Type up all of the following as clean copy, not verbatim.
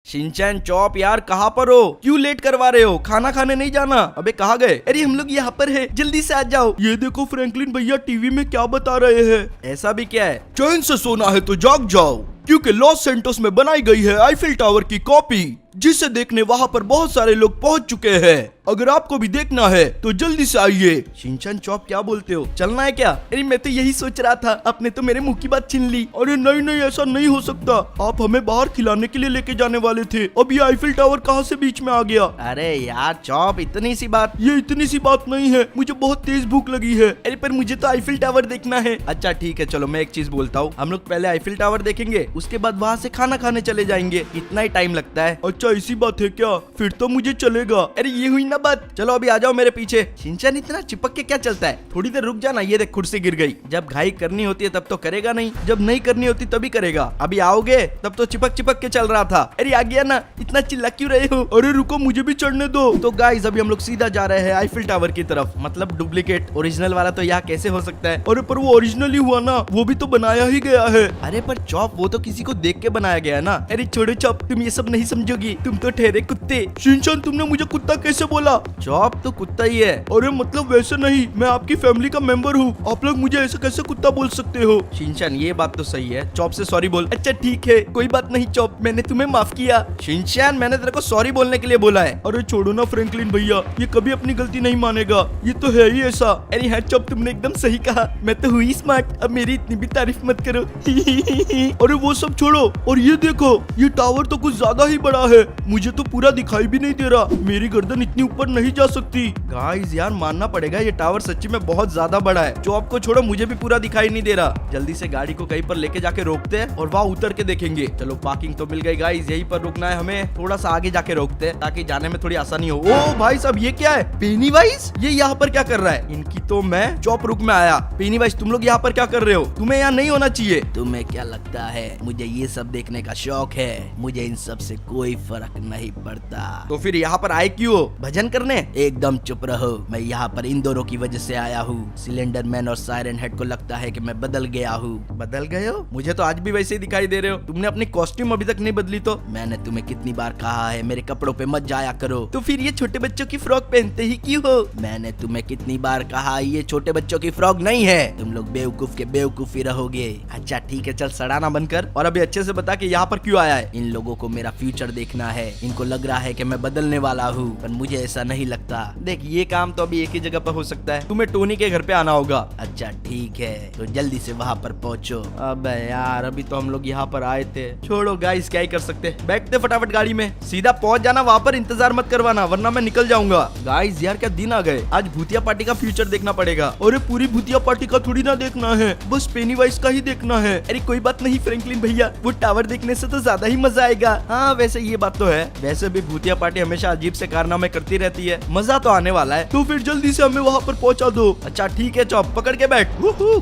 Shinchan chop यार कहाँ पर हो? क्यों लेट करवा रहे हो? खाना खाने नहीं जाना? अबे कहाँ गए? अरे हम लोग यहाँ पर है, जल्दी से आ जाओ। ये देखो फ्रैंकलिन भैया टीवी में क्या बता रहे हैं। ऐसा भी क्या है? चैन से सोना है तो जाग जाओ, क्योंकि लॉस सेंटोस में बनाई गई है आईफिल टावर की कॉपी, जिसे देखने वहाँ पर बहुत सारे लोग पहुँच चुके हैं। अगर आपको भी देखना है तो जल्दी से आइए। शिनचैन चॉप क्या बोलते हो, चलना है क्या? अरे मैं तो यही सोच रहा था, आपने तो मेरे मुंह की बात छीन ली। अरे नहीं नहीं, ऐसा नहीं हो सकता, आप हमें बाहर खिलाने के लिए लेके जाने वाले थे, अब ये आईफिल टावर कहाँ से बीच में आ गया? अरे यार चॉप, इतनी सी बात? ये इतनी सी बात नहीं है, मुझे बहुत तेज भूख लगी है। अरे पर मुझे तो आईफिल टावर देखना है। अच्छा ठीक है, चलो मैं एक चीज बोलता हूँ, हम लोग पहले आईफिल टावर देखेंगे, उसके बाद वहाँ से खाना खाने चले जाएंगे। इतना ही टाइम लगता है। अच्छा इसी बात है क्या? फिर तो मुझे चलेगा। अरे ये हुई ना बात, चलो अभी आ जाओ मेरे पीछे। शिनचैन इतना चिपक के क्या चलता है? थोड़ी देर रुक जाना। ये देख कुर्सी गिर गई। जब घाई करनी होती है तब तो करेगा नहीं, जब नहीं करनी होती तभी करेगा। अभी आओगे? तब तो चिपक चिपक के चल रहा था। अरे आ गया ना, इतना चिल्ला क्यों रहे हो? अरे रुको, मुझे भी चढ़ने दो। तो गाइस अभी हम लोग सीधा जा रहे हैं आईफिल टावर की तरफ, मतलब डुप्लीकेट। ओरिजिनल वाला तो यहाँ कैसे हो सकता है? अरे पर वो ओरिजिनल ही हुआ ना, वो भी तो बनाया ही गया है। अरे पर चॉप, वो तो किसी को देख के बनाया गया है ना। अरे छोड़ो चॉप, तुम ये सब नहीं समझोगी, तुम तो ठहरे कुत्ते। शिनचैन तुमने मुझे कुत्ता कैसे बोला? चॉप तो कुत्ता ही है। अरे मतलब वैसे नहीं, मैं आपकी फैमिली का मेंबर हूँ, आप लोग मुझे ऐसे कैसे कुत्ता बोल सकते हो? शिनचैन ये बात तो सही है, चॉप से सॉरी बोल। अच्छा ठीक है, कोई बात नहीं चॉप, मैंने तुम्हें माफ किया। शिनचैन मैंने तेरे को सॉरी बोलने के लिए बोला है। अरे छोड़ो ना फ्रैंकलिन भैया, ये कभी अपनी गलती नहीं मानेगा, ये तो है ही ऐसा। अरे हाँ चॉप, तुमने एकदम सही कहा, मैं तो हुई स्मार्ट, अब मेरी इतनी भी तारीफ मत करो। अरे वो सब छोड़ो, और ये देखो, ये टावर तो कुछ ज्यादा ही बड़ा है, मुझे तो पूरा दिखाई भी नहीं दे रहा, मेरी गर्दन इतनी ऊपर नहीं जा सकती। गाइस यार मानना पड़ेगा, ये टावर सच्ची में बहुत ज्यादा बड़ा है। चॉप को छोड़ो, मुझे भी पूरा दिखाई नहीं दे रहा। जल्दी से गाड़ी को कहीं पर लेके जाके रोकते हैं और वहाँ उतर के देखेंगे। चलो पार्किंग तो मिल गई गाइस, यहीं पर रुकना है हमें, थोड़ा सा आगे जाके रोकते हैं ताकि जाने में थोड़ी आसानी हो। ओ भाई साहब, ये क्या है? पेनीवाइज ये यहाँ पर क्या कर रहा है? इनकी तो मैं चॉप रुक में आया। पेनीवाइज तुम लोग यहाँ पर क्या कर रहे हो? तुम्हें यहाँ नहीं होना चाहिए। तुम्हें क्या लगता है मुझे ये सब देखने का शौक है? मुझे इन सब से कोई फर्क नहीं पड़ता। तो फिर यहाँ पर आए क्यों हो? भजन करने? एकदम चुप रहो, मैं यहाँ पर इन दोनों की वजह से आया हूँ। सिलेंडर मैन और सायरन हेड को लगता है कि मैं बदल गया हूँ। बदल गए हो? मुझे तो आज भी वैसे ही दिखाई दे रहे हो। तुमने अपनी कॉस्ट्यूम अभी तक नहीं बदली तो? मैंने तुम्हें कितनी बार कहा है मेरे कपड़ों पे मत जाया करो। तो फिर ये छोटे बच्चों की फ्रॉक पहनते ही क्यों हो? मैंने तुम्हें कितनी बार कहा ये छोटे बच्चों की फ्रॉक नहीं है, तुम लोग बेवकूफ के बेवकूफ ही रहोगे। अच्छा ठीक है, चल सड़ाना बंद कर और अभी अच्छे से बता कि यहाँ पर क्यों आया है। इन लोगों को मेरा फ्यूचर देखना है, इनको लग रहा है कि मैं बदलने वाला हूँ, पर मुझे ऐसा नहीं लगता। देख ये काम तो अभी एक ही जगह पर हो सकता है, तुम्हें टोनी के घर पे आना होगा। अच्छा ठीक है, तो जल्दी से वहाँ पर पहुँचो। अबे यार अभी तो हम लोग यहाँ पर आए थे। छोड़ो गाइस, क्या ही कर सकते, बैठते फटाफट गाड़ी में, सीधा पहुँच जाना, वहाँ पर इंतजार मत करवाना वरना मैं निकल जाऊंगा। गाइस यार क्या दिन आ गए, आज भूतिया पार्टी का फ्यूचर देखना पड़ेगा। अरे पूरी भूतिया पार्टी का थोड़ी ना देखना है, बस पेनीवाइज का ही देखना है। अरे कोई बात नहीं फ्रैंकलिन भैया, वो टावर देखने से तो ज्यादा ही मजा आएगा। हाँ वैसे ये बात तो है, वैसे भी भूतिया पार्टी हमेशा अजीब से कारनामे करती रहती है, मजा तो आने वाला है। तो फिर जल्दी से हमें वहाँ पर पहुँचा दो। अच्छा ठीक है चॉप, पकड़ के बैठ।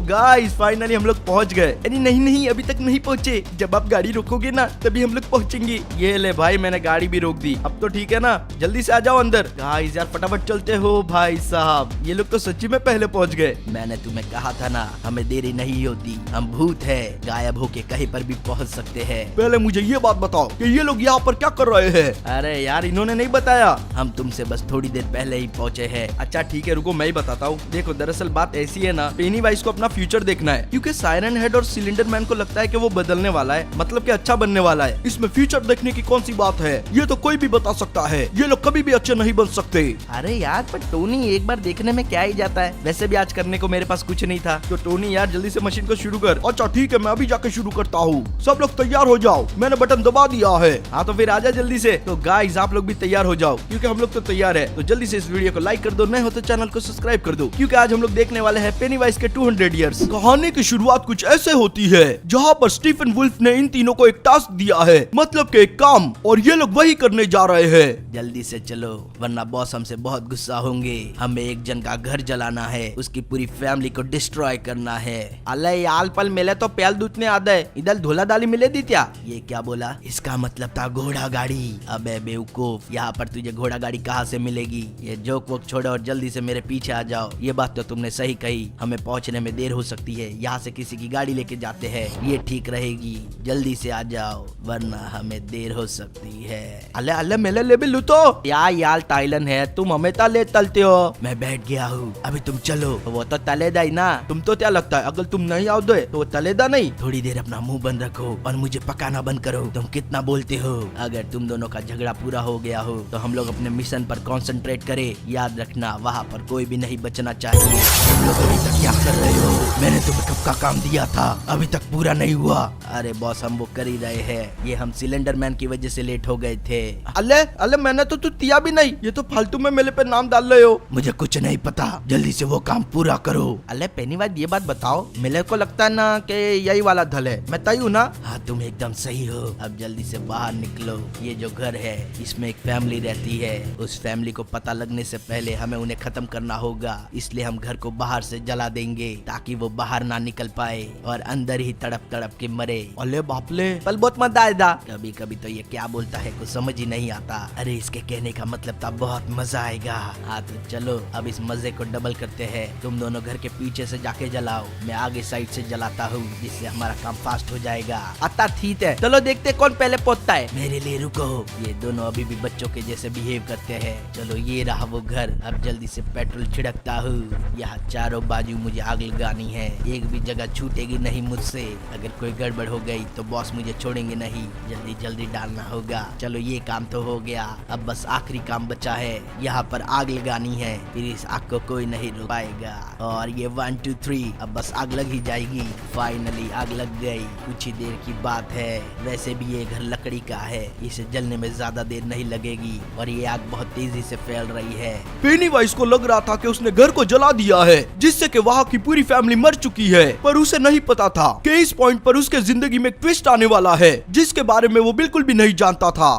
गाइस फाइनली हम लोग पहुँच गए। अरे नहीं नहीं, अभी तक नहीं पहुँचे, जब आप गाड़ी रोकोगे ना तभी हम लोग पहुँचेंगे। ये ले भाई, मैंने गाड़ी भी रोक दी, अब तो ठीक है ना, जल्दी से आ जाओ अंदर। गाइस यार फटाफट चलते हो भाई साहब, ये लोग तो सच्ची में पहले पहुँच गए। मैंने तुम्हें कहा था ना, हमें देरी नहीं होती, हम भूत है, गायब होके कहीं पर भी पहुँच सकते हैं। पहले मुझे ये बात बताओ कि ये लोग यहाँ पर क्या कर रहे हैं? अरे यार इन्होंने नहीं बताया, हम तुमसे बस थोड़ी देर पहले ही पहुँचे हैं। अच्छा ठीक है रुको, मैं ही बताता हूँ। देखो दरअसल बात ऐसी है ना, पेनीवाइज को अपना फ्यूचर देखना है, क्योंकि सायरन हेड और सिलेंडर मैन को लगता है कि वो बदलने वाला है, मतलब कि अच्छा बनने वाला है। इसमें फ्यूचर देखने की कौन सी बात है, ये तो कोई भी बता सकता है, ये लोग कभी भी अच्छे नहीं बन सकते। अरे यार पर टोनी, एक बार देखने में क्या ही जाता है, वैसे भी आज करने को मेरे पास कुछ नहीं था। तो टोनी यार जल्दी से मशीन को शुरू कर। अच्छा ठीक है, मैं अभी जाके शुरू करता हूँ, सब लोग तैयार हो जाओ, मैंने बटन दबा दिया है। हाँ तो फिर आजा जल्दी से। तो गाइस आप लोग भी तैयार हो जाओ, क्योंकि हम लोग तो तैयार है। तो जल्दी से इस वीडियो को लाइक कर दो, नए हो तो चैनल को सब्सक्राइब कर दो, क्योंकि आज हम लोग देखने वाले हैं पेनीवाइज के 200 इयर्स। कहानी की शुरुआत कुछ ऐसे होती है, जहाँ पर स्टीफन वुल्फ ने इन तीनों को एक टास्क दिया है, मतलब के एक काम, और ये लोग वही करने जा रहे हैं। जल्दी से चलो वरना बॉस हमसे बहुत गुस्सा होंगे। हमें एक जन का घर जलाना है, उसकी पूरी फैमिली को डिस्ट्रॉय करना है। अले याल पल मिले तो प्याल दूतने आदे, इधर धोला दाली मिले दी क्या? ये क्या बोला? इसका मतलब था घोड़ा गाड़ी। अबे बेवकूफ, यहाँ पर तुझे घोड़ा गाड़ी कहाँ से मिलेगी? ये जोक वोक छोड़ो और जल्दी से मेरे पीछे आ जाओ। ये बात तो तुमने सही कही, हमें पहुँचने में देर हो सकती है। यहाँ से किसी की गाड़ी लेके जाते हैं, ये ठीक रहेगी। जल्दी से आ जाओ वरना हमें देर हो सकती है। अल्ले अल्ले मेले ले भी लूटो यार टाइलन है, तुम हमें ले तलते हो। मैं बैठ गया हूँ, अभी तुम चलो। वो तो तलेदा ही ना, तुम तो क्या लगता है अगर तुम नहीं आओ दे तो वो तलेदा नहीं। थोड़ी देर अपना मुंह बंद रखो और मुझे पकाना बंद करो। तुम कितना बोलते हो? अगर तुम दोनों का झगड़ा पूरा हो गया हो तो हम लोग अपने मिशन पर कंसंट्रेट करें। याद रखना वहाँ पर कोई भी नहीं बचना चाहिए। तुम लोग अभी तक क्या कर रहे हो? मैंने तुम्हें कब का काम दिया था, अभी तक पूरा नहीं हुआ। अरे बॉस हम वो कर ही रहे हैं, ये हम सिलेंडर मैन की वजह से लेट हो गए थे। अल्ले मैंने तो तू दिया भी नहीं, ये तो फालतू में मेरे पे नाम डाल रहे हो। मुझे कुछ नहीं पता, जल्दी से वो काम पूरा करो। अल्ले पेनीवाइज ये बात बताओ, मेरे को लगता है ना कि यही वाला धल है, मैं तय हूँ ना? हाँ तुम एकदम सही हो। अब जल्दी से बाहर निकलो। ये जो घर है इसमें एक फैमिली रहती है, उस फैमिली को पता लगने से पहले हमें उन्हें खत्म करना होगा। इसलिए हम घर को बाहर से जला देंगे ताकि वो बाहर ना निकल पाए और अंदर ही तड़प तड़प के मरे। अले बापले, पल बहुत मजा आएगा। कभी कभी तो ये क्या बोलता है कुछ समझ ही नहीं आता। अरे इसके कहने का मतलब था बहुत मजा आएगा। हाँ तो चलो अब इस मजे को डबल करते हैं। तुम दोनों घर के पीछे से जाके जलाओ, मैं आगे साइड से जलाता हूँ, जिससे हमारा काम फास्ट हो जाएगा। आता ठीक है, चलो देखते कौन पहले पहुंचता है। मेरे लिए रुको, ये दोनों अभी भी बच्चों के जैसे बिहेव करते हैं। चलो ये रहा वो घर, अब जल्दी से पेट्रोल छिड़कता हूँ। यहाँ चारों बाजू मुझे आग लगानी है, एक भी जगह छूटेगी नहीं मुझसे। अगर कोई गड़बड़ हो गई तो बॉस मुझे छोड़ेंगे नहीं। जल्दी जल्दी डालना होगा। चलो ये काम तो हो गया, अब बस आखिरी काम बचा है। यहाँ पर आग लगानी है, फिर इस आग को कोई नहीं रोक पाएगा। और ये 1 2 3 अब बस आग लग ही जाएगी। फाइनली आग लग गई। कुछ ही देर की बात है। वैसे भी ये घर लकड़ी का है, इसे जलने में ज्यादा देर नहीं लगेगी और ये आग बहुत तेजी से फैल रही है। पेनीवाइज को लग रहा था कि उसने घर को जला दिया है, जिससे कि वहाँ की पूरी फैमिली मर चुकी है, पर उसे नहीं पता था कि इस पॉइंट पर उसके जिंदगी में एक ट्विस्ट आने वाला है, जिसके बारे में वो बिल्कुल भी नहीं जानता था।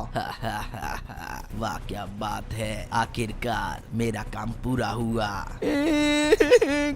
वाह क्या बात है, आखिरकार मेरा काम पूरा हुआ।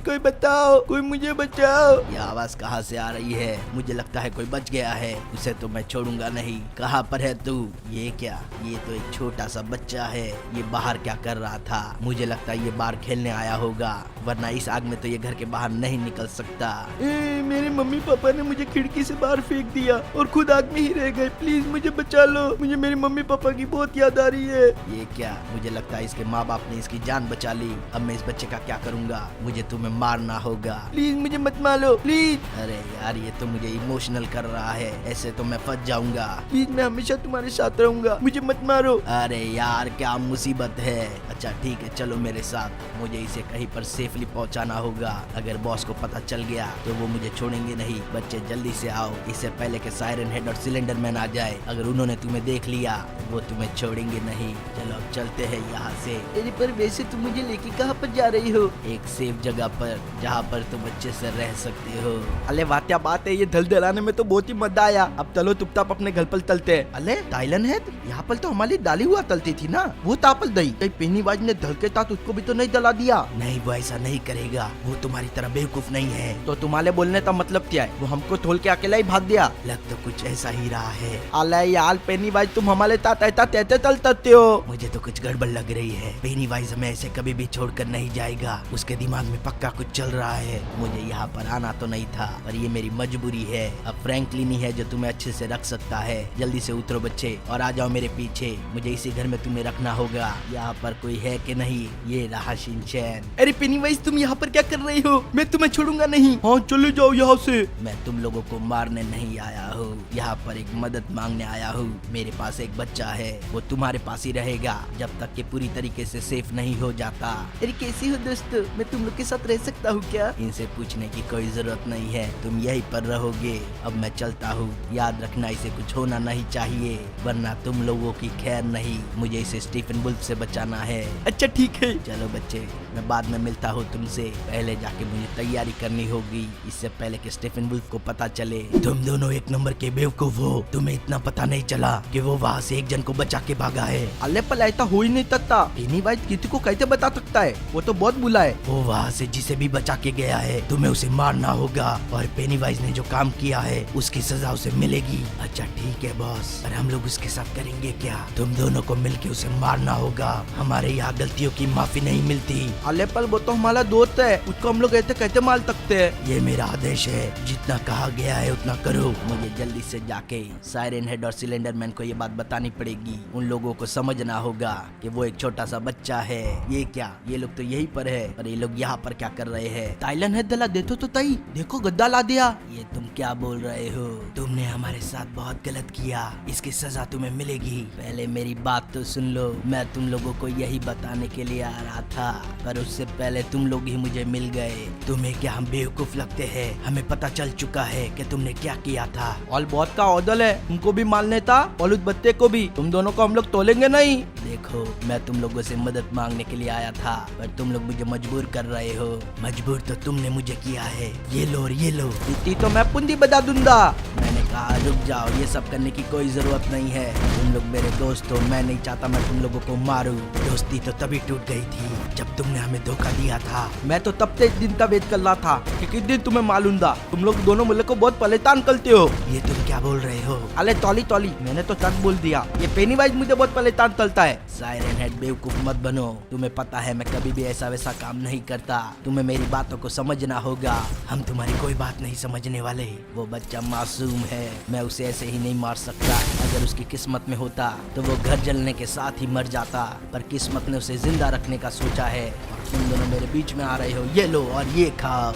कोई बताओ, कोई मुझे बचाओ। ये आवाज कहाँ से आ रही है? मुझे लगता है कोई बच गया है, उसे तो मैं छोड़ूंगा नहीं। कहाँ पर है तू? ये क्या, ये तो एक छोटा सा बच्चा है। ये बाहर क्या कर रहा था? मुझे लगता है ये बाहर खेलने आया होगा, वरना इस आग में तो ये घर के बाहर नहीं निकल सकता। मेरे मम्मी पापा ने मुझे खिड़की से बाहर फेंक दिया और खुद आग में ही रह गए। प्लीज मुझे बचा लो, मुझे मेरे मम्मी पापा की बहुत याद आ रही है। ये क्या, मुझे लगता है इसके माँ बाप ने इसकी जान बचा ली। अब मैं इस बच्चे का क्या करूँगा? मुझे तुम्हें मारना होगा। प्लीज मुझे मत मारो प्लीज। अरे यार ये तो मुझे इमोशनल कर रहा है, ऐसे तो मैं फंस जाऊंगा। प्लीज मैं हमेशा तुम्हारे साथ रहूंगा, मुझे मत मारो। अरे यार क्या मुसीबत है। अच्छा ठीक है चलो मेरे साथ, मुझे इसे कहीं पर सेफली पहुंचाना होगा। अगर बॉस को पता चल गया तो वो मुझे छोड़ेंगे नहीं। बच्चे जल्दी से आओ, इससे पहले कि सायरन हेड और सिलेंडर मैन आ जाए। अगर उन्होंने तुम्हें देख लिया वो तुम्हें छोड़ेंगे नहीं। चलो अब चलते हैं यहाँ से। अरे पर वैसे तुम मुझे लेके कहाँ पर जा रही हो? एक सेफ जगह पर, जहाँ पर तुम अच्छे से रह सकते हो। अले वाह क्या बात है, ये धल दलाने में तो बहुत ही मजा आया। अब चलो चुपचाप अपने घर पर तलते हैं। अले टाइलन है, यहाँ पर तो हमारी डाली हुआ तलती थी ना, वो तापल दही कहीं पेनीवाइज ने धल के साथ उसको भी तो नहीं दला दिया? नहीं वो ऐसा नहीं करेगा, वो तुम्हारी तरह बेवकूफ नहीं है। तो तुम्हारे बोलने का मतलब क्या है? वो हमको थोल के अकेला ही भाग दिया? लग तो कुछ ऐसा ही रहा है। अले यार पेनीवाइज तुम हमारे साथ ऐसा तैते तलते हो, मुझे तो कुछ गड़बड़ लग रही है। पेनीवाइज हमें ऐसे कभी भी छोड़कर नहीं जाएगा, उसके दिमाग में पक्का कुछ चल रहा है। मुझे यहाँ पर आना तो नहीं था, पर ये मेरी मजबूरी है। अब फ्रैंकलिन ही है जो तुम्हें अच्छे से रख सकता है। जल्दी से उतरो बच्चे और आ जाओ मेरे पीछे, मुझे इसी घर में तुम्हें रखना होगा। यहाँ पर कोई है कि नहीं? ये रहा शिनचैन। अरे पेनीवाइज तुम यहाँ पर क्या कर रही हो? मैं तुम्हें छोड़ूंगा नहीं। हाँ चले जाओ यहाँ से। मैं तुम लोगों को मारने नहीं आया हूँ, यहाँ पर एक मदद मांगने आया हूँ। मेरे पास एक बच्चा है, वो तुम्हारे पास ही रहेगा जब तक कि पूरी तरीके से सेफ नहीं हो जाता। अरे कैसी हो दोस्त, मैं तुम लोग के साथ रह सकता हूँ क्या? इनसे पूछने की कोई जरूरत नहीं है, तुम यहीं पर रहोगे। अब मैं चलता हूँ, याद रखना इसे कुछ होना नहीं चाहिए, वरना तुम लोगों की खैर नहीं। मुझे इसे स्टीफन वुल्फ से बचाना है। है। अच्छा ठीक है, चलो बच्चे मैं बाद में मिलता हूँ तुमसे, पहले जाके मुझे तैयारी करनी होगी, इससे पहले कि स्टीफन वुल्फ को पता चले तुम दोनों एक नंबर के बेवकूफ हो। तुम्हें इतना पता नहीं चला कि वो वहाँ से एक जन को बचा के भागा है। अल्ले पर ऐसा हो ही नहीं सकता, पेनीवाइज किसी को कैसे बता सकता है, वो तो बहुत बुला है। वो वहाँ से जिसे भी बचा के गया है तुम्हें उसे मारना होगा, और पेनीवाइज ने जो काम किया है उसकी सजा उसे मिलेगी। अच्छा ठीक है बॉस, पर हम लोग उसके साथ करेंगे क्या? तुम दोनों को मिलके उसे मारना होगा, हमारे यहाँ गलतियों की माफी नहीं मिलती। अले पल वो तो हमारा दोस्त है, उसको हम लोग ऐसे कैसे मार सकते हैं? ये मेरा आदेश है, जितना कहा गया है उतना करो। मुझे जल्दी से जाके सायरन हेड और सिलेंडर मैन को ये बात बतानी पड़ेगी। उन लोगों को समझना होगा कि वो एक छोटा सा बच्चा है। ये क्या, ये लोग तो यहीं पर है, पर ये लोग यहाँ पर क्या कर रहे हैं? टाइलन हेड दला देखो तो तई, देखो गद्दा ला दिया। ये तुम क्या बोल रहे हो? तुमने हमारे साथ बहुत गलत किया, इसकी सजा तुम्हें मिलेगी। पहले मेरी बात तो सुन लो, मैं तुम लोगों को यही बताने के लिए आ रहा था, पर उससे पहले तुम लोग ही मुझे मिल गए। तुम्हें क्या हम बेवकूफ लगते हैं? हमें पता चल चुका है कि तुमने क्या किया था। और बहुत का ऑर्डर है, तुमको भी मारने था और उस बच्चे को भी, तुम दोनों को हम लोग तोलेंगे नहीं। देखो मैं तुम लोगों से मदद मांगने के लिए आया था, पर तुम लोग मुझे मजबूर कर रहे हो। मजबूर तो तुमने मुझे किया है। ये लो और ये लो, इतनी तो मैं पुंदी बजा दूंगा। मैंने कहा रुक जाओ, ये सब करने की कोई जरूरत नहीं है। तुम लोग मेरे दोस्त हो, मैं नहीं चाहता मैं तुम लोगों को मारूं। दोस्ती तो तभी टूट गई थी जब तुमने हमें धोखा दिया था। मैं तो तब से इस दिन का वेट कर रहा था कि किस दिन तुम्हें मालूम था। तुम लोग दोनों मुझे को बहुत परेशान करते हो। ये तुम क्या बोल रहे हो? अरे तौली तौली, मैंने तो सच बोल दिया। ये पेनीवाइज मुझे बहुत परेशान करता है। सायरन हेड बेवकूफ मत बनो, तुम्हें पता है मैं कभी भी ऐसा वैसा काम नहीं करता। तुम्हें मेरी बातों को समझना होगा। हम तुम्हारी कोई बात नहीं समझने वाले। वो बच्चा मासूम है, मैं उसे ऐसे ही नहीं मार सकता। अगर उसकी किस्मत में होता तो वो घर जलने के साथ ही मर जाता, पर किस्मत ने उसे जिंदा रखने का सोचा है। और तुम दोनों मेरे बीच में आ रहे हो, ये लो और ये खाओ।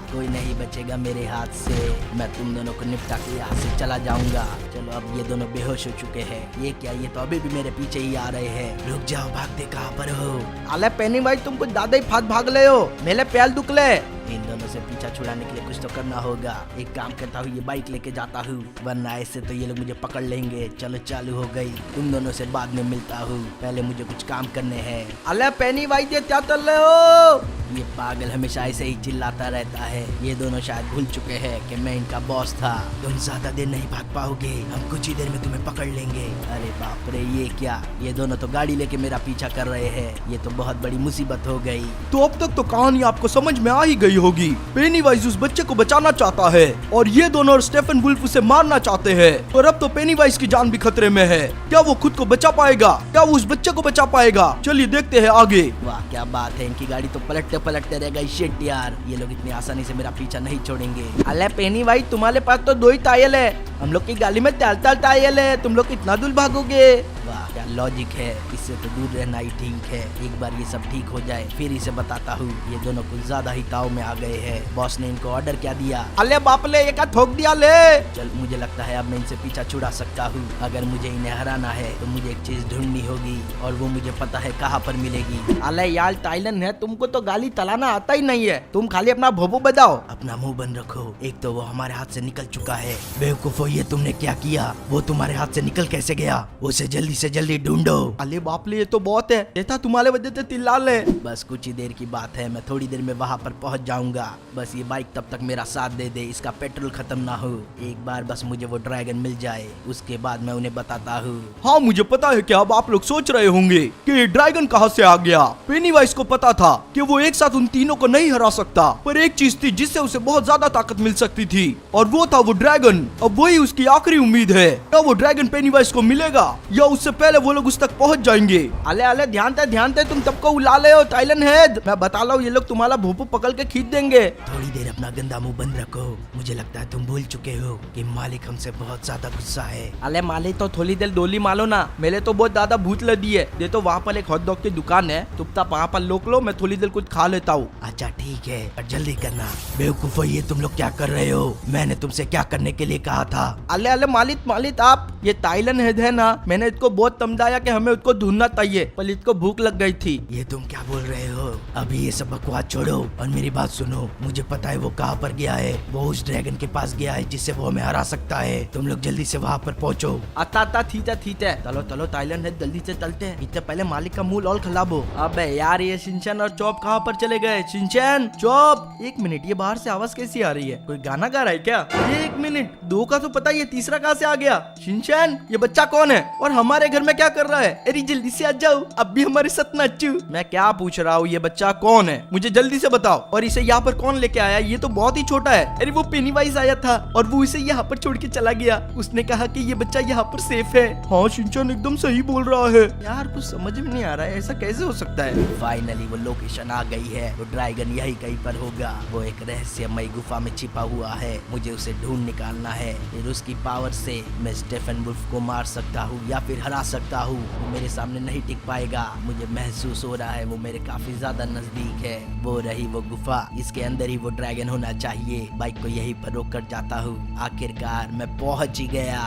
कोई नहीं बचेगा मेरे हाथ से। मैं तुम दोनों को निपटा के यहाँ से चला जाऊंगा। चलो अब ये दोनों बेहोश हो चुके हैं। ये क्या, ये तो अभी भी मेरे पीछे ही आ रहे हैं। रुक जाओ, भागते कहाँ पर हो? अले पेनीवाइज तुम कुछ ज्यादा ही फास्ट भाग ले हो, मेरे पैर दुख ले। इन दोनों से पीछा छुड़ाने के लिए कुछ तो करना होगा। एक काम करता हूँ, ये बाइक लेके जाता हूँ, वरना ऐसे तो ये लोग मुझे पकड़ लेंगे। चलो चालू हो गई, तुम दोनों से बाद में मिलता हूँ, पहले मुझे कुछ काम करने हैं। अले पेनीवाइज ये क्या कर रहे हो? ये पागल हमेशा ऐसे ही चिल्लाता रहता है। ये दोनों शायद भूल चुके हैं कि मैं इनका बॉस था। तुम ज्यादा देर नहीं भाग पाओगे, हम कुछ ही देर में तुम्हें पकड़ लेंगे। अरे बाप रे, ये क्या, ये दोनों तो गाड़ी लेके मेरा पीछा कर रहे हैं। ये तो बहुत बड़ी मुसीबत हो गई। तो अब तक तो कहानी आपको समझ में आ ही गई होगी। पेनीवाइज उस बच्चे को बचाना चाहता है और ये दोनों और स्टीफन वुल्फ उसे मारना चाहते हैं। और अब तो पेनीवाइज की जान भी खतरे में है। क्या वो खुद को बचा पाएगा? क्या वो उस बच्चे को बचा पाएगा? चलिए देखते हैं आगे। वाह क्या बात है, इनकी गाड़ी तो पलटते पलटते रह गई। शिट यार, ये लोग इतनी आसानी से मेरा पीछा नहीं छोड़ेंगे। अल्लाह पेनीवाइज तुम्हारे पास तो 2 ही टायर है, हम लोग की गाड़ी में 4 टायर है, तुम लोग कितना दूर भागोगे? वाह क्या लॉजिक है, इससे तो दूर रहना ही ठीक है। एक बार ये सब ठीक हो जाए फिर इसे बताता हूँ। ये दोनों कुछ ज्यादा ही ताव में आ गए हैं। बॉस ने इनको ऑर्डर क्या दिया? अले बाप ले, ये क्या ठोक दिया ले। चल मुझे लगता है अब मैं इनसे पीछा छुड़ा सकता हूँ। अगर मुझे इन्हें हराना है तो मुझे एक चीज ढूंढनी होगी, और वो मुझे पता है कहाँ पर मिलेगी। अले यार टाइलन है, तुमको तो गाली चलाना आता ही नहीं है, तुम खाली अपना भोपू बजाओ। अपना मुंह बंद रखो। एक तो वो हमारे हाथ से निकल चुका है। बेवकूफो, ये तुमने क्या किया? वो तुम्हारे हाथ से निकल कैसे गया? उसे जल्दी से जल्दी ढूंढो। अरे बाप ले, ये तो बहुत है, ऐसा तुम्हारे वजह से चिल्ला ले। बस कुछ ही देर की बात है, मैं थोड़ी देर में वहाँ पर पहुँच जाऊंगा। बस ये बाइक तब तक मेरा साथ दे दे, इसका पेट्रोल खत्म ना हो। एक बार बस मुझे वो ड्रैगन मिल जाए, उसके बाद मैं उन्हें बताता हूँ। हाँ मुझे पता है कि अब आप लोग सोच रहे होंगे कि ये ड्रैगन कहाँ से आ गया। पेनीवाइज को पता था कि वो एक साथ उन तीनों को नहीं हरा सकता, पर एक चीज थी जिससे उसे बहुत ज्यादा ताकत मिल सकती थी, और वो था वो ड्रैगन। अब वही उसकी आखिरी उम्मीद है। क्या वो ड्रैगन पेनीवाइज को मिलेगा या उससे पहले वो लोग उस तक पहुँच जाएंगे? अले अले ध्यान दे, तुम सबको उला ले हो टाइलन हेड। मैं बता रहा हूँ, ये लोग तुम्हारा भोपू पकड़ के खींच देंगे। थोड़ी देर अपना गंदा मुंह बंद रखो। मुझे लगता है तुम भूल चुके हो कि मालिक हमसे बहुत ज्यादा गुस्सा है। अले मालिक तो थोड़ी देर डोली मालो ना, मेरे तो बहुत ज्यादा भूख लगी है। ये तो वहाँ पर एक हॉट डॉग की दुकान है, चुपचाप वहाँ पर लोक लो, मैं थोड़ी देर कुछ खा खा लेता हूँ। अच्छा ठीक है, पर जल्दी करना। बेवकूफो, ये तुम लोग क्या कर रहे हो? मैंने तुमसे क्या करने के लिए कहा था? अले अले मालिक मालिक, आप ये ताइलन हेड है ना, मैंने इसको बहुत समझाया कि हमें उसको ढूंढना चाहिए, पर इसको भूख लग गई थी। ये तुम क्या बोल रहे हो? अभी ये सब बकवास छोड़ो और मेरी बात सुनो। मुझे पता है वो कहाँ पर गया है। वो उस ड्रैगन के पास गया है जिससे वो हमें हरा सकता है। तुम लोग जल्दी से वहाँ पर पहुँचो। आता ठीक है। चलो चलो ताइलन हेड, जल्दी से चलते हैं। इससे पहले मालिक का मुंह और खराब हो। अबे यार, ये शिनचैन और चॉप कहाँ पर चले गए? शिनचैन, चॉप, एक मिनट, ये बाहर से आवाज कैसी आ रही है? कोई गाना गा रहा है क्या? एक मिनट, दो का तो पता, ये तीसरा कहाँ से आ गया? शिनचैन, ये बच्चा कौन है और हमारे घर में क्या कर रहा है? अरे जल्दी से आ जाओ, अब भी हमारे साथ नाचो। मैं क्या पूछ रहा हूँ, ये बच्चा कौन है? मुझे जल्दी से बताओ। और इसे यहाँ पर कौन लेके आया? ये तो बहुत ही छोटा है। अरे वो पेनीवाइज आया था और वो इसे यहाँ पर छोड़ के चला गया। उसने कहा कि ये बच्चा यहाँ पर सेफ है। हाँ शिनचैन एकदम सही बोल रहा है। यार कुछ समझ में नहीं आ रहा है, ऐसा कैसे हो सकता है? फाइनली वो लोकेशन आ गई है। वो ड्रैगन यही कहीं पर होगा। वो एक रहस्यमय गुफा में छिपा हुआ है। मुझे उसे ढूंढ निकालना है। फिर उसकी पावर से मैं स्टीफन वुल्फ को मार सकता हूँ या फिर हरा सकता हूँ। वो मेरे सामने नहीं टिक पाएगा। मुझे महसूस हो रहा है वो मेरे काफी ज्यादा नजदीक है। वो रही वो गुफा, इसके अंदर ही वो ड्रैगन होना चाहिए। बाइक को यहीं पर रोक कर जाता हूँ। आखिरकार मैं पहुंच ही गया।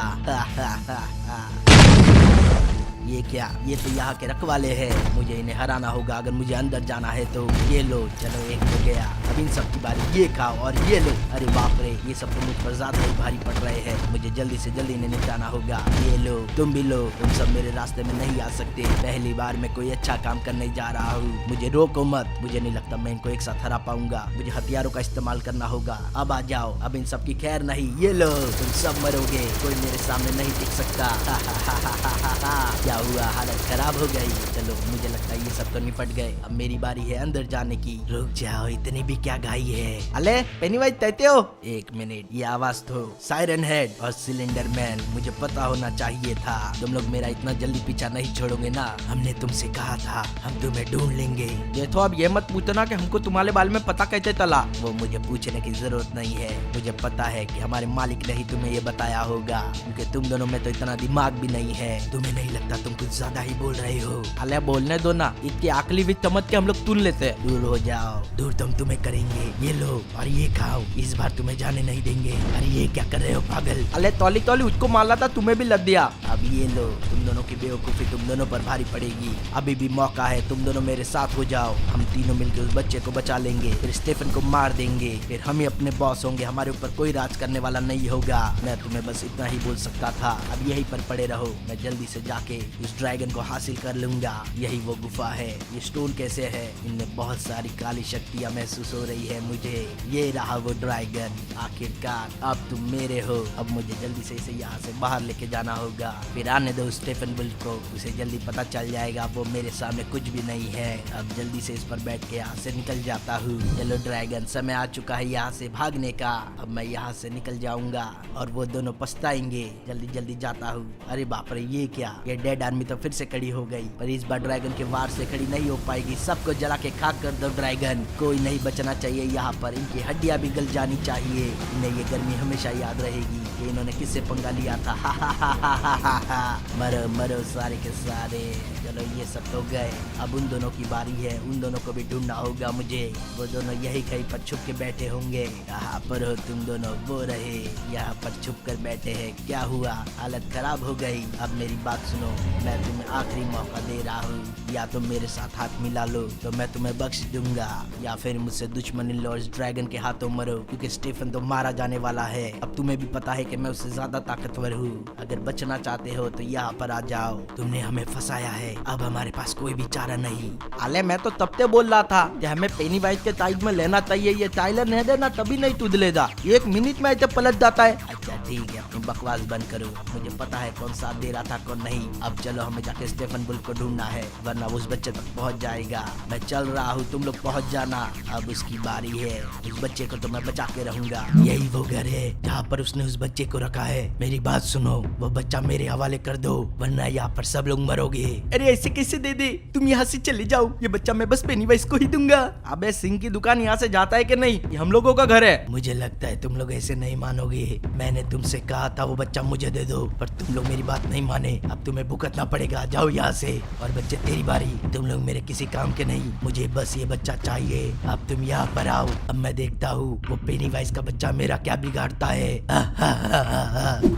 ये क्या? ये तो यहाँ के रखवाले हैं। मुझे इन्हें हराना होगा अगर मुझे अंदर जाना है तो। ये लो, चलो एक हो गया। अब इन सब की बारी। ये खाओ और ये लो। अरे बाप रे, ये सब तो मुझ पर ज्यादा ही भारी पड़ रहे हैं। मुझे जल्दी से जल्दी इन्हें निपटाना होगा। ये लो, तुम भी लो। तुम सब मेरे रास्ते में नहीं आ सकते। पहली बार मैं कोई अच्छा काम करने जा रहा हूँ। मुझे रोको मत। मुझे नहीं लगता मैं इनको एक साथ हरा पाऊंगा। मुझे हथियारों का इस्तेमाल करना होगा। अब आ जाओ। अब इन सब की खैर नहीं। ये लो, तुम सब मरोगे। कोई मेरे सामने नहीं टिक सकता। क्या हुआ? हालत खराब हो गई। चलो, मुझे लगता है ये सब तो निपट गए। अब मेरी बारी है अंदर जाने की। रुक जाओ, इतनी भी क्या गाई है? अले पेनीवाइज, कहते हो? एक मिनट, ये आवाज तो सायरन हेड और सिलेंडर मैन। मुझे पता होना चाहिए था। तुम लोग मेरा इतना जल्दी पीछा नहीं छोड़ोगे ना। हमने तुमसे कहा था हम तुम्हें ढूंढ लेंगे। देखो, अब ये मत पूछना कि हमको तुम्हारे बारे में पता कैसे चला। वो मुझे पूछने की जरूरत नहीं है। मुझे पता है कि हमारे मालिक ने ही तुम्हें ये बताया होगा, क्योंकि तुम दोनों में तो इतना दिमाग भी नहीं है। तुम्हें नहीं लगता तुम कुछ ज्यादा ही बोल रहे हो? अले बोलने दो ना, इतनी आकली भी समझ के हम लोग सुन लेते। दूर हो जाओ। दूर तुम तुम्हें करेंगे। ये लो और ये खाओ। इस बार तुम्हें जाने नहीं देंगे। अरे ये क्या कर रहे हो पागल? अले तौली तौली उसको मारना था, तुम्हें भी लग दिया। अब ये लो, तुम दोनों की बेवकूफी तुम दोनों पर भारी पड़ेगी। अभी भी मौका है, तुम दोनों मेरे साथ हो जाओ। हम तीनों मिलकर उस बच्चे को बचा लेंगे, फिर स्टीफन को मार देंगे, फिर हम ही अपने बॉस होंगे। हमारे ऊपर कोई राज करने वाला नहीं होगा। मैं तुम्हें बस इतना ही बोल सकता था। अब यहीं पर पड़े रहो। मैं जल्दी से जाके उस ड्रैगन को हासिल कर लूंगा। यही वो गुफा है। ये स्टोन कैसे है? इनमें बहुत सारी काली शक्तियाँ महसूस हो रही है मुझे। ये रहा वो ड्रैगन। आखिरकार अब तुम मेरे हो। अब मुझे जल्दी से इसे यहाँ से बाहर लेके जाना होगा। फिर आने दो स्टीफन वुल्फ को। उसे जल्दी पता चल जाएगा वो मेरे सामने कुछ भी नहीं है। अब जल्दी से इस पर बैठ के यहाँ से निकल जाता हूँ। चलो ड्रैगन, समय आ चुका है यहाँ से भागने का। अब मैं यहाँ से निकल जाऊंगा और वो दोनों पछताएंगे। जल्दी जल्दी जाता हूँ। अरे बाप रे, ये क्या? ये डेड आर्मी तो फिर से खड़ी हो गई, पर इस बार ड्रैगन के वार से खड़ी नहीं हो पाएगी। सबको जला के खाक कर दो ड्रैगन। कोई नहीं बचना चाहिए यहाँ पर। इनकी हड्डियां भी गल जानी चाहिए। इन्हें ये गर्मी हमेशा याद रहेगी कि इन्होंने किससे पंगा लिया था। मरो मरो सारे के सारे। चलो, ये सब तो गए। अब उन दोनों की बारी है। उन दोनों को भी ढूंढना होगा मुझे। वो दोनों यही कहीं पर छुप के बैठे होंगे। यहाँ पर हो तुम दोनों? वो रहे यहाँ पर छुप कर बैठे हैं। क्या हुआ? हालत खराब हो गई। अब मेरी बात सुनो, मैं तुम्हें आखिरी मौका दे रहा हूँ। या तुम मेरे साथ हाथ मिला लो तो मैं तुम्हें बख्श दूंगा, या फिर मुझसे दुश्मनी लो, इस ड्रैगन के हाथों मरो, क्योंकि स्टीफन तो मारा जाने वाला है। अब तुम्हें भी पता है कि मैं उससे ज्यादा ताकतवर हूँ। अगर बचना चाहते हो तो यहाँ पर आ जाओ। तुमने हमें फंसाया है, अब हमारे पास कोई भी चारा नहीं। अले मैं तो तब से बोल रहा था कि हमें पेनीवाइज के साइड में लेना चाहिए। ये टाइलर नहीं देना तभी नहीं तुदलेगा। 1 मिनट में ऐसे पलट जाता है। अच्छा ठीक है, अपनी बकवास बंद करो। मुझे पता है कौन साथ दे रहा था कौन नहीं। अब चलो, हमें जाके स्टीफन वुल्फ को ढूंढना है, वरना उस बच्चे तक पहुंच जाएगा। मैं चल रहा हूँ, तुम लोग पहुंच जाना। अब उसकी बारी है। उस बच्चे को तो मैं बचा के रहूंगा। यही वो घर है जहाँ पर उसने उस बच्चे को रखा है। मेरी बात सुनो, वो बच्चा मेरे हवाले कर दो, वरना यहाँ पर सब लोग मरोगे। अरे ऐसे कैसे दे दे? तुम यहाँ से चले जाओ। ये बच्चा मैं बस पेनीवाइज को ही दूंगा। अबे सिंह की दुकान यहाँ से जाता है कि नहीं? ये हम लोगों का घर है। मुझे लगता है तुम लोग ऐसे नहीं मानोगे। मैंने तुमसे कहा था वो बच्चा मुझे दे दो, पर तुम लोग मेरी बात नहीं माने। अब तुम्हें भुगतना पड़ेगा, जाओ यहाँ से। और बच्चे तेरी बारी, तुम लोग मेरे किसी काम के नहीं, मुझे बस ये बच्चा चाहिए। अब तुम यहाँ पर आओ, अब मैं देखता हूँ वो पेनीवाइज का बच्चा मेरा क्या बिगाड़ता है।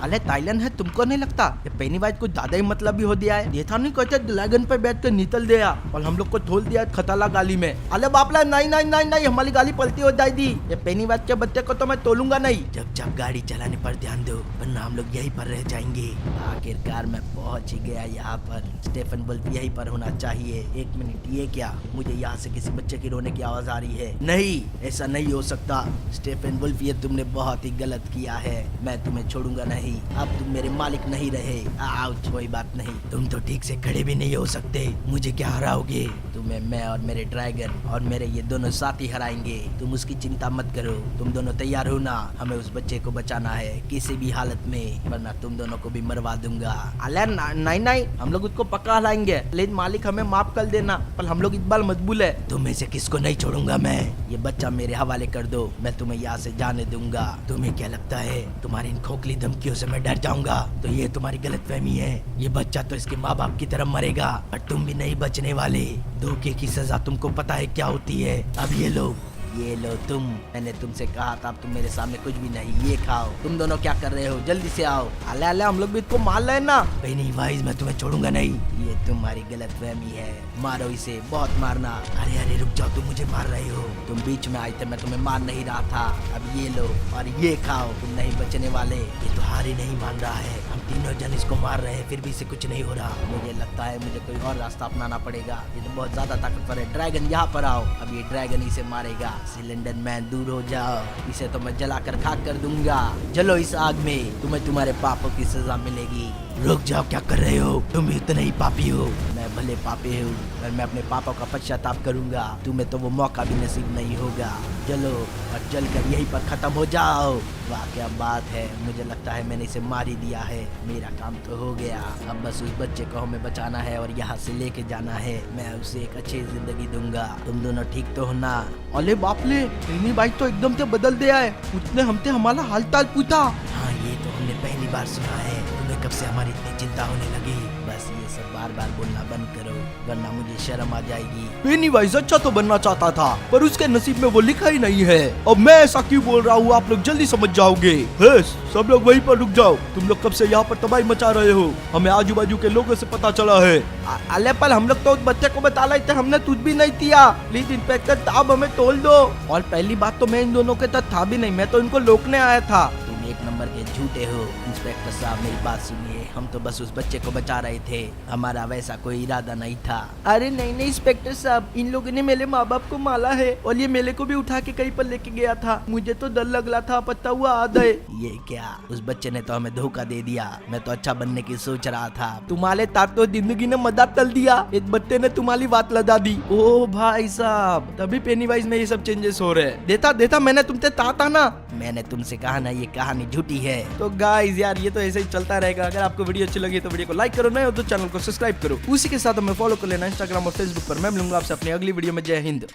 अरे ताइलन है, तुमको नहीं लगता ये पेनीवाइज को ज्यादा ही मतलब भी हो दिया है? ये था नहीं कहते ड्रैगन पे बैठ कर निकल दिया और हम लोग को धोल दिया खतला गाली में। अरे बापला, नहीं नहीं नहीं नहीं, हमारी गाली पलटी हो जाएगी। ये पेनीवाइज के बच्चे को तो मैं तोलूंगा नहीं। जब जब गाड़ी चलाने पर ध्यान दो, वरना हम लोग यहीं पर रह जाएंगे। आखिरकार मैं पहुंच ही गया यहाँ पर। स्टेफन वुल्फ यहीं पर होना चाहिए। एक मिनट, ये क्या? मुझे यहाँ से किसी बच्चे की रोने की आवाज आ रही है। नहीं, ऐसा नहीं हो सकता। स्टेफन वुल्फ, ये तुमने बहुत ही गलत किया है। मैं तुम्हें छोड़ूंगा नहीं। अब तुम मेरे मालिक नहीं रहे। आउच, कोई बात नहीं। तुम तो ठीक से खड़े भी नहीं हो सकते। मुझे क्या हराओगे? तुम्हें मैं और मेरे ड्रैगन और मेरे ये दोनों साथी हराएंगे। तुम उसकी चिंता मत करो। तुम दोनों तैयार हो ना? हमें उस बच्चे को बचाना है किसी भी हालत में, वरना तुम दोनों को भी मरवा दूंगा। अले नहीं नहीं, हम लोग उसको पक्का हराएंगे, लेकिन मालिक हमें माफ कर देना। पर हम लोग इकबाल मजबूर है। तुम में से किसको नहीं छोड़ूंगा मैं। ये बच्चा मेरे हवाले कर दो, मैं तुम्हें यहाँ से जाने दूंगा। तुम्हें क्या लगता है तुम्हारी इन खोखली धमकियों से मैं डर जाऊंगा? तो ये तुम्हारी गलतफहमी है। ये बच्चा तो इसके माँ बाप की तरफ मरेगा, पर तुम भी नहीं बचने वाले। धोखे की सजा तुमको पता है क्या होती है। अब ये लो तुम। मैंने तुमसे कहा था, अब तुम मेरे सामने कुछ भी नहीं। ये खाओ। तुम दोनों क्या कर रहे हो? जल्दी से आओ। अले अले, हम लोग भी इसको मार रहे हैं ना। पेनीवाइज, मैं तुम्हें छोड़ूंगा नहीं। ये तुम्हारी गलतफहमी है। मारो इसे, बहुत मारना। अरे अरे रुक जाओ, तुम मुझे मार रहे हो। तुम बीच में आए थे, मैं तुम्हें मार नहीं रहा था। अब ये लो और ये खाओ। तुम नहीं बचने वाले। ये तो हार ही नहीं मान रहा है। हम तीनों जन इसको मार रहे हैं, फिर भी इसे कुछ नहीं हो रहा। मुझे लगता है मुझे कोई और रास्ता अपनाना पड़ेगा। ये तो बहुत ज्यादा ताकतवर है। ड्रैगन, यहाँ पर आओ। अब ये ड्रैगन इसे मारेगा। सिलेंडर मैन, दूर हो जाओ। इसे तो मैं जलाकर खाक कर दूंगा। जलो इस आग में, तुम्हें तुम्हारे पापों की सजा मिलेगी। रुक जाओ, क्या कर रहे हो? तुम इतने ही पापी हो। मैं भले पापी हूँ, पर मैं अपने पापों का पश्चाताप करूंगा। तुम्हें तो वो मौका भी नसीब नहीं होगा। चलो और जलकर यहीं पर खत्म हो जाओ। वाह क्या बात है। मुझे लगता है मैंने इसे मार ही दिया है। मेरा काम तो हो गया। अब बस उस बच्चे को हमें बचाना है और यहाँ से लेके जाना है। मैं उसे एक अच्छी जिंदगी दूंगा। तुम दोनों ठीक तो हो ना? अरे बाप ले, पेनीवाइज तो एकदम से बदल दिया है। उसने हमसे हमारा हाल चाल पूछा। हाँ, ये तो हमने पहली बार सुना है। तुम्हें कब से हमारी इतनी चिंता होने लगी? बस ये सब बार बार बोलना बंद करो, वरना मुझे शर्म आ जाएगी। पेनीवाइज अच्छा तो बनना चाहता था, पर उसके नसीब में वो लिखा ही नहीं है। अब मैं ऐसा क्यों बोल रहा हूँ, आप लोग जल्दी समझ जाओगे। सब लोग वहीं पर रुक जाओ। तुम लोग कब से यहाँ पर तबाही मचा रहे हो? हमें आजू बाजू के लोगों से पता चला है। अले पर हम लोग तो उस बच्चे को बता रहे थे, हमने कुछ भी नहीं किया। प्लीज इंस्पेक्टर साहब, हमें तोल दो। और पहली बात तो मैं इन दोनों के साथ था भी नहीं, मैं तो इनको रोकने आया था। तुम एक नंबर के झूठे हो। इंस्पेक्टर साहब, मेरी बात सुनिए। हम तो बस उस बच्चे को बचा रहे थे, हमारा वैसा कोई इरादा नहीं था। अरे नहीं नहीं इंस्पेक्टर साहब, इन लोगों ने मेरे माँ बाप को मारा है और ये मेले को भी उठा के कहीं पर लेके गया था। मुझे तो डर लग रहा था, पता हुआ आ गए। ये क्या? उस बच्चे ने तो हमें धोखा दे दिया। मैं तो अच्छा बनने की सोच रहा था। तुम्हारे ताक तो जिंदगी ने मदद कर दिया। एक बच्चे ने तुम्हारी बात लगा दी। ओ भाई साहब, तभी पेनीवाइज में ये सब चेंजेस हो रहे हैं। देता मैंने तुमसे कहा था ना। मैंने तुमसे कहा ना, ये कहानी झूठी है। तो गाइस यार, ये तो ऐसे ही चलता रहेगा। अगर आपको वीडियो अच्छी लगी तो वीडियो को लाइक करो, नए हो तो चैनल को सब्सक्राइब करो। उसी के साथ हमें फॉलो कर लेना इंस्टाग्राम और फेसबुक पर। मैं मिलूंगा आपसे अपनी अगली वीडियो में। जय हिंद।